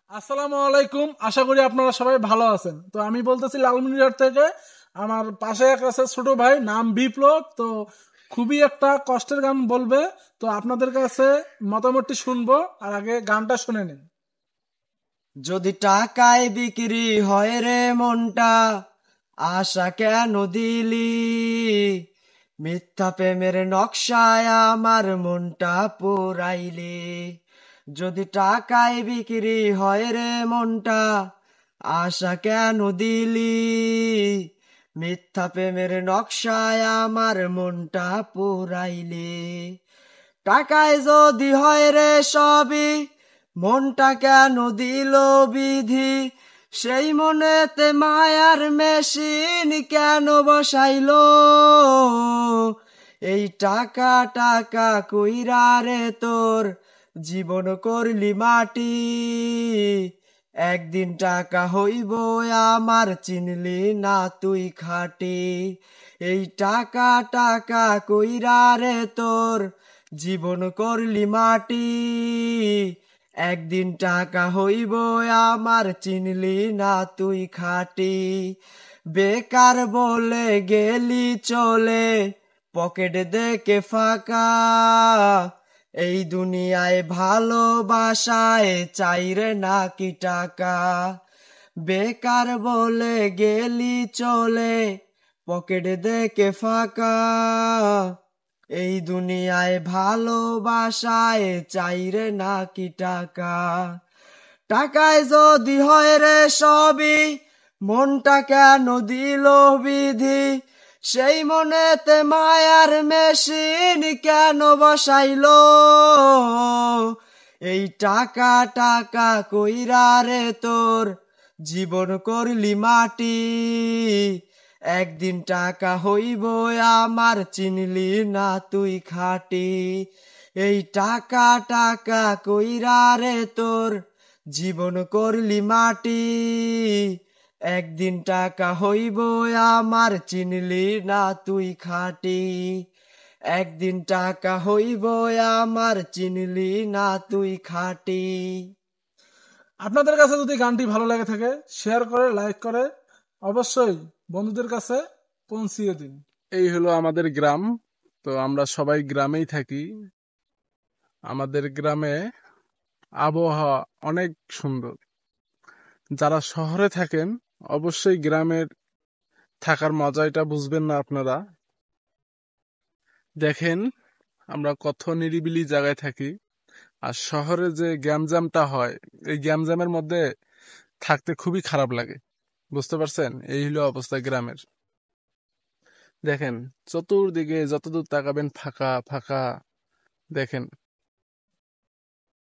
আসসালামু আলাইকুম। আশা করি আপনারা সবাই ভালো আছেন। তো আমি বলতেছি লালমনিরহাট থেকে। আমার পাশে এক আছে ছোট ভাই, নাম বিপ্লব। তো খুবই একটা কষ্টের গান বলবে। তো আপনাদের কাছে মতামতটি শুনবো, আর আগে গানটা শুনে নিন। যদি টাকায় বিক্রি হয় রে মনটা, আশা কেন দিলি? মিথ্যা প্রেমের নকশায় আমার মনটা পোড়াইলি। যদি টাকায় বিক্রি হয় রে মনটা, আশা কেন দিলি? মিথ্যা প্রেমের নকশায় আমার মনটা পোড়াইলি। টাকায় যদি হয় রে সবই, মনটা কেন দিল বিধি? সেই মনেতে মায়ার মেশিন কেন বসাইলো? এই টাকা টাকা কইরা রে তোর জীবন করলি মাটি। একদিন টাকা হইব আমার, চিনলি না তুই খাটি। এই টাকা টাকা কইরা রে তোর জীবন করলি মাটি। একদিন টাকা হইব আমার, চিনলি না তুই খাটি। বেকার বলে গেলি চলে, পকেট দেখে ফাঁকা। এই দুনিয়ায় ভালোবাসায় চাইরে নাকি টাকা? বেকার বলে গেলি চলে, পকেট দেখে ফাঁকা। এই দুনিয়ায় ভালোবাসায় চাইরে নাকি টাকা? টাকায় যদি হয় রে সবই, মনটা কেন দিল বিধি? সেই মনেতে মায়ার মেশিন কেন বসাইলো? এই টাকা টাকা কইরা রে তোর জীবন করলি মাটি। একদিন টাকা হইব আমার, চিনলি না তুই খাটি। এই টাকা টাকা কইরা রে তোর জীবন করলি মাটি। একদিন টাকা হইব আমার, চিনলি না তুই খাটি। একদিন টাকা হইব আমার, চিনলি না তুই খাটি। আপনাদের কাছে যদি গানটি ভালো লাগে থাকে, শেয়ার করে, লাইক করে অবশ্যই বন্ধুদের কাছে পৌঁছিয়ে দিন। এই হলো আমাদের গ্রাম। তো আমরা সবাই গ্রামেই থাকি। আমাদের গ্রামে আবহাওয়া অনেক সুন্দর। যারা শহরে থাকেন, অবশ্যই গ্রামের থাকার মজাটা বুঝবেন না আপনারা। দেখেন, আমরা কত নিরিবিলি জায়গায় থাকি, আর শহরে যে গ্যামজামটা হয়, এই গ্যামজামের মধ্যে থাকতে খুবই খারাপ লাগে। বুঝতে পারছেন? এই হলো অবস্থা গ্রামের। দেখেন, চতুর্দিকে যতদূর তাকাবেন ফাঁকা ফাঁকা। দেখেন,